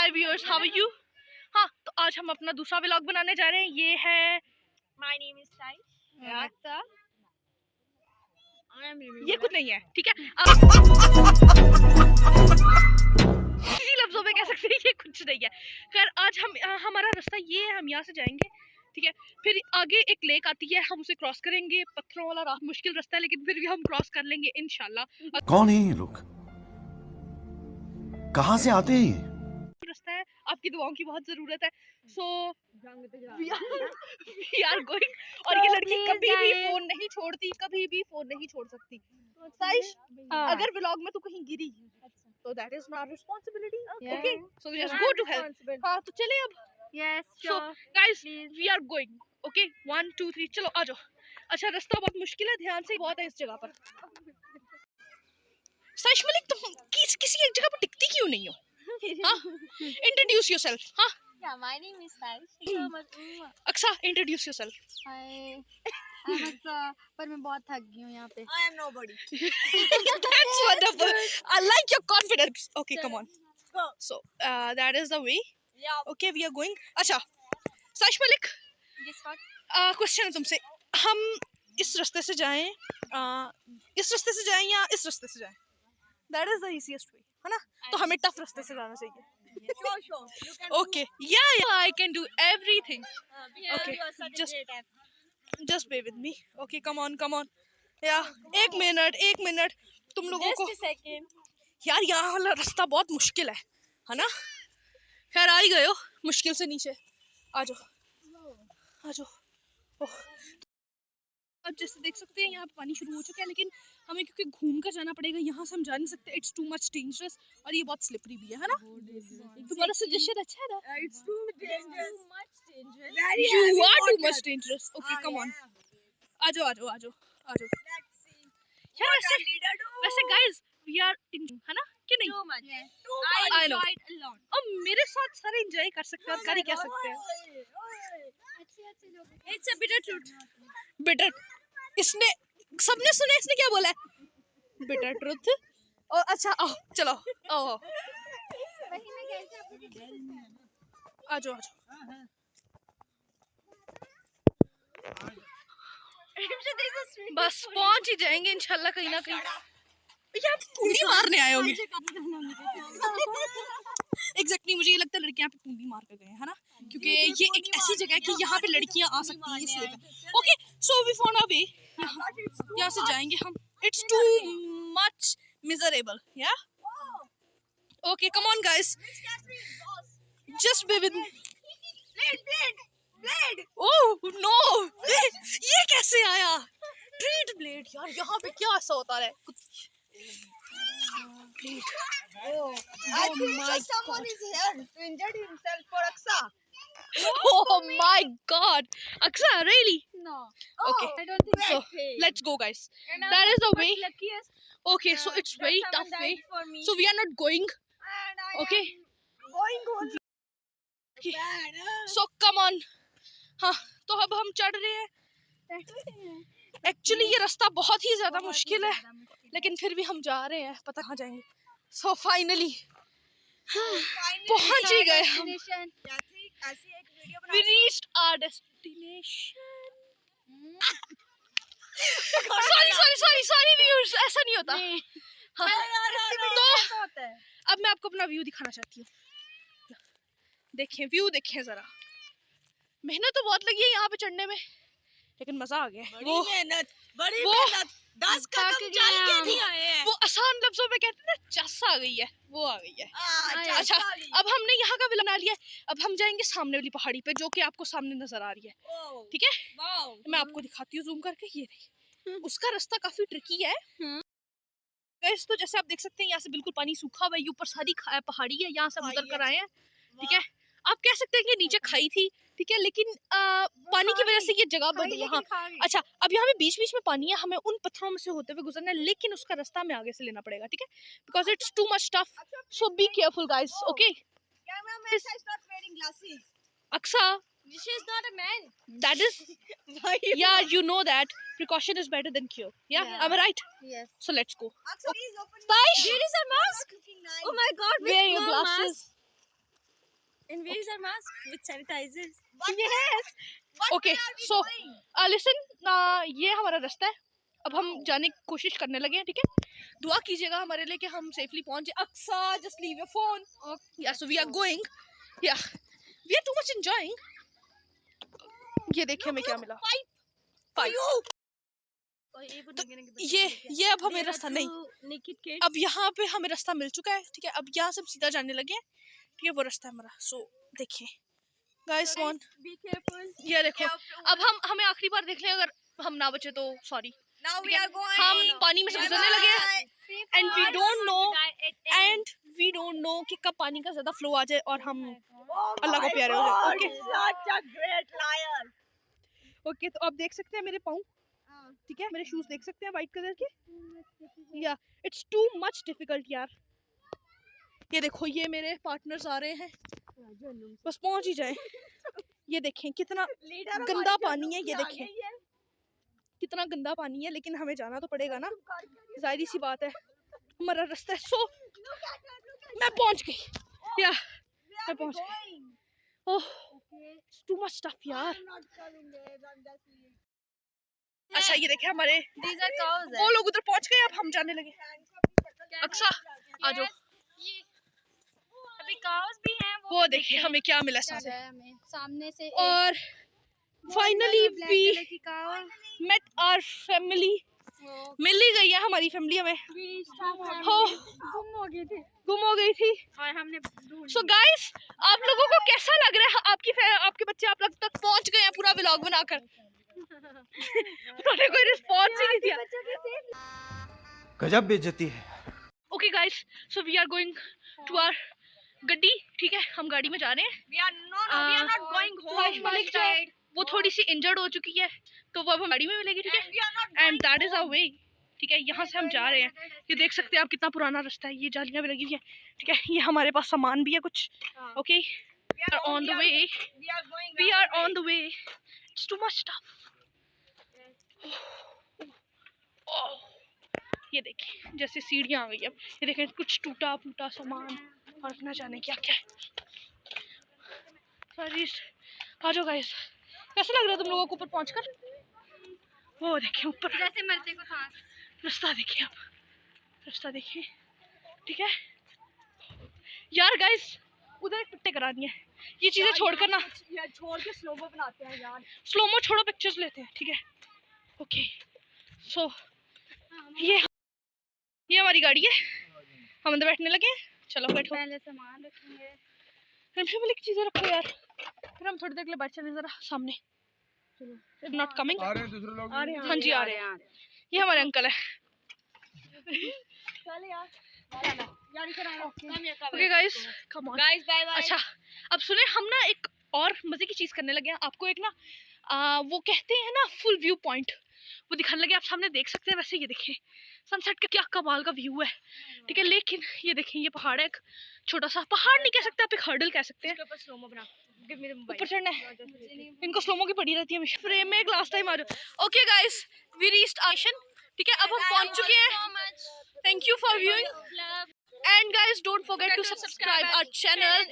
Hi viewers, how are you? हाँ, तो आज हम अपना दूसरा व्लॉग बनाने जा रहे हैं। ये है माय नेम इज साई। ये कुछ नहीं है, ठीक है। इसी लफ्जों में कह सकते हैं ये कुछ नहीं है। खैर आज हम हमारा रास्ता ये है, हम यहाँ से जाएंगे, ठीक है। फिर आगे एक लेक आती है, हम उसे क्रॉस करेंगे। पत्थरों वाला मुश्किल रास्ता है, लेकिन फिर भी हम क्रॉस कर लेंगे इंशाल्लाह। कौन है ये लोग? कहाँ से आते हैं ये? रास्ता है, आपकी दुआओं की बहुत जरूरत है। So we are going. और ये लड़की कभी भी फोन नहीं छोड़ती, कभी भी फोन नहीं छोड़ सकती। साइश, अगर व्लॉग में तू कहीं गिरी तो that is not responsibility, okay? So we just go to help. हां, तो चले अब। Yes so guys, we are going, okay? 1 2 3 चलो, आ जाओ। अच्छा, रास्ता बहुत मुश्किल है, ध्यान से बहुत है इस जगह पर। साइश मलिक, तुम किसी एक जगह पर टिकती क्यों नहीं हो? हाँ, इंट्रोड्यूस योरसेल्फ। हाँ, yeah my name is Sai. Aqsa, introduce yourself. Hi, पर मैं बहुत थक गई हूं यहाँ पे। I am nobody. That's wonderful. I like your confidence. Okay, come on. Go. So, that is the way. Yeah. Okay, we are going. अच्छा, Saish Malik, Yes, what? Question है तुमसे। हम इस रास्ते से जाएं, इस रास्ते से जाएं या इस रास्ते से जाएं? That is the easiest way, है ना? तो हमें टफ रास्ते से जाना चाहिए। Sure, sure. You can Okay, yeah, I can do everything. Okay, You are such a just great app. just bear with me. Okay, come on, come on. Yeah, एक minute तुम लोगों को। Just a second. यार, यहाँ वाला रास्ता बहुत मुश्किल है ना? खैर आ ही गए हो मुश्किल से नीचे। आ जाओ, आ जाओ। ओह, अब जैसे देख सकते हैं यहाँ पे पानी शुरू हो चुका है, लेकिन हमें क्योंकि घूम कर जाना पड़ेगा, यहाँ से हम जा नहीं सकते। इट्स टू मच डेंजरस और ये बहुत स्लिपरी भी है ना? तुम्हारा सजेशन अच्छा है ना? It's too dangerous. Too much dangerous. You are too much dangerous. Okay, come on. आ जाओ। Let's see. यार What our leader do? वैसे guys, we are in, है ना? कि नहीं? Too much. Yes. Too I much. I know. enjoyed a lot. अब मेरे साथ सारे एंजॉय कर सकते हैं और कर ही क्या सकते हैं। अच्छे लोग। It's a bitter truth. Bitter, इसने सबने सुना, इसने क्या बोला है? Bitter truth. और अच्छा, आओ चलो, आओ वही मैं कैसे आपको आ जाओ। बस पहुंच ही जाएंगे इंशाल्लाह कहीं ना कहीं। यार पूंडी मारने आए होंगे। एग्जैक्टली, मुझे ये लगता है लड़कियां पे पूंडी मार कर गए हैं, है ना? क्योंकि ये एक ऐसी जगह है कि यहाँ पे लड़कियां आ सकती हैं, इसलिए। Okay, so we found a way. यहाँ से जाएंगे हम। It's too much miserable, yeah? Okay, come on guys, just be with. Blade. Oh no, ये कैसे आया? ट्रीट ब्लेड, यार यहाँ पे क्या ऐसा होता है? Blade. I think my someone is here to injure himself for Aksa. Oh my God, Aksa, really? No. Okay, I don't think so let's go, guys. That is the way. luckiest. Okay, so it's very tough way. So we are not going. And I Okay. am going on. Okay. Bad. So come on. हाँ, तो अब हम चढ़ रहे हैं। Actually ये रास्ता बहुत ही ज्यादा मुश्किल है, लेकिन फिर भी हम जा रहे हैं, पता कहाँ जाएंगे। सो फाइनली पहुंच ही गए हम। We reached our destination. Sorry viewers, ऐसा नहीं होता। हाँ, तो अब मैं आपको अपना व्यू दिखाना चाहती हूँ। देखें व्यू, देखें जरा। मेहनत तो बहुत लगी है यहाँ पे चढ़ने में, लेकिन मजा आ गया। बड़ी मेहनत 10 कदम चल के नहीं आए हैं। वो आसान लफ्जों में कहते हैं ना, चस आ गई है, वो आ गई है। अच्छा, अब हमने यहाँ का व्लॉग बना लिया है। अब हम जाएंगे सामने वाली पहाड़ी पे, जो कि आपको सामने नजर आ रही है, ठीक है? मैं आपको दिखाती हूँ जूम करके। ये रही, उसका रास्ता काफी ट्रिकी है। गाइस, तो जैसे आप देख सकते हैं, यहाँ से बिल्कुल पानी सूखा हुआ है, ऊपर सारी पहाड़ी है, यहाँ से हम उतर कर आए हैं, ठीक है? आप कह सकते हैं कि नीचे खाई थी, ठीक है, लेकिन पानी की वजह से ये जगह बदली है। हाँ, अच्छा, अब यहाँ पे बीच बीच में पानी है, हमें उन पत्थरों में से होते हुए गुजरना है, लेकिन उसका रास्ता हमें आगे से लेना पड़ेगा, ठीक है? Because it's too much tough, so be careful guys, okay? Cameraman is not wearing glasses. Aksa, She is not a man. that is, yeah, you know that precaution is better than cure. Yeah, am I right? Yes. So let's go. Aksa, please open Taish, There is a mask. Oh my God, wear your glasses. And where is our mask with sanitizers? Yes. Okay, so listen, ये हमारा रास्ता है. अब हम जाने की कोशिश करने लगे हैं, ठीक है. दुआ कीजिएगा हमारे लिए कि हम सेफली पहुंचे. Aqsa, just leave your phone. Yeah, so we are going. Yeah, we are too much enjoying. ये देखिए हमें क्या मिला. पाइप. ये अब हमें रास्ता नहीं. अब यहाँ पे हमें रास्ता मिल चुका है, ठीक है. अब यहाँ से हम सीधा जाने लगे हैं, ठीक है. वो रास्ता है हमारा. सो देखिए गाइस, वन Be careful. ये देखो. अब हमें आखिरी बार देख लें, अगर हम ना बचे तो sorry. Now we are going. हम पानी में से गुजरने लगे हैं एंड वी डोंट नो कि कब पानी का ज्यादा फ्लो आ जाए और हम अल्लाह को प्यारे हो जाए. Okay Such a great liar. Okay, तो आप देख सकते हैं मेरे पाँव, ठीक है. मेरे शूज देख सकते हैं वाइट कलर के. या इट्स टू मच डिफिकल्ट यार. ये देखो, ये मेरे पार्टनर्स आ रहे हैं, बस पहुंच ही जाए. ये देखें कितना गंदा पानी है. ये देखें कितना गंदा पानी है, लेकिन हमें जाना तो पड़ेगा ना, जाहिर सी बात है, हमारा रास्ता है. सो मैं पहुंच गई. या मैं पहुंच गई. ओह, टू मच स्टफ यार. अच्छा, ये देखे हमारे These are cows. वो लोग उधर पहुंच गए. अब हम जाने लगे. अक्सा आ जाओ. अभी cows भी हैं. वो देखिए हमें क्या मिला साथ में. हमें सामने से और फाइनली वी की cow. Met our family. मिल ही गई है हमारी फैमिली हमें. हो गुम हो गई थी. और हमने सो गाइस, आप लोगों को कैसा लग रहा है? आपके बच्चे आप लोग तक पहुंच गए हैं पूरा व्लॉग बनाकर. उन्होंने कोई रिस्पॉन्स ही नहीं दिया. गजब बेइज्जती है. Okay guys, so we are going to our गड्डी, ठीक है. हम गाड़ी में जा रहे हैं. We are not going home. वो थोड़ी सी इंजर्ड हो चुकी है, तो वो अब हम गाड़ी में मिलेगी, ठीक है. And that is our way, ठीक है. यहाँ से हम जा रहे हैं. ये देख सकते हैं आप कितना पुराना रास्ता है. ये जालियाँ भी लगी हुई है, ठीक है. ये हमारे पास सामान भी है कुछ. Okay, we are on the way. We are on the way. It's too much stuff. ये देखिए जैसे सीढ़ियाँ आ गई. अब ये देखें कुछ टूटा फूटा सामान और न जाने क्या क्या है. सॉरी, आ जाओ गाइस. कैसा लग रहा है तुम लोगों को ऊपर पहुंचकर? वो देखिए ऊपर जैसे मरते को सांस. रास्ता देखिए, आप रास्ता देखिए, ठीक है यार. गाइस उधर एक पिक्चर करानी है. ये चीजें छोड़कर ना, छोड़ के स्लोमो बनाते हैं यार. स्लोमो छोड़ो, पिक्चर्स लेते हैं, ठीक है. ओके, सो ये हमारी गाड़ी है. हम अंदर बैठने लगे. चलो बैठो. पहले सामान रखेंगे. वाली चीजें रखो यार, फिर हम थोड़ी देर के लिए बैठ चले जरा सामने. Not coming. आ रहे हैं दूसरे लोग. हाँ जी आ रहे हैं. ये हमारे अंकल है. चल यार. Okay guys, come on. Guys, bye bye. अच्छा, अब सुने, हम ना एक और मजे की चीज करने लगे हैं. आपको एक ना वो कहते हैं ना फुल व्यू पॉइंट, वो दिखाने लगे. आप सामने देख सकते हैं. वैसे ये देखिए सनसेट का क्या कमाल का व्यू है, ठीक है. लेकिन ये देखिए, ये पहाड़ है, एक छोटा सा पहाड़ नहीं कह सकते आप, एक हर्डल कह सकते हैं. ऊपर चढ़ना है. इनको स्लोमो की पड़ी रहती है हमेशा. फ्रेम में एक लास्ट टाइम आ जाओ. ओके गाइस, वी रीच्ड आशन, ठीक है. अब हम पहुंच चुके हैं. Thank you for viewing and guys don't forget to subscribe our channel.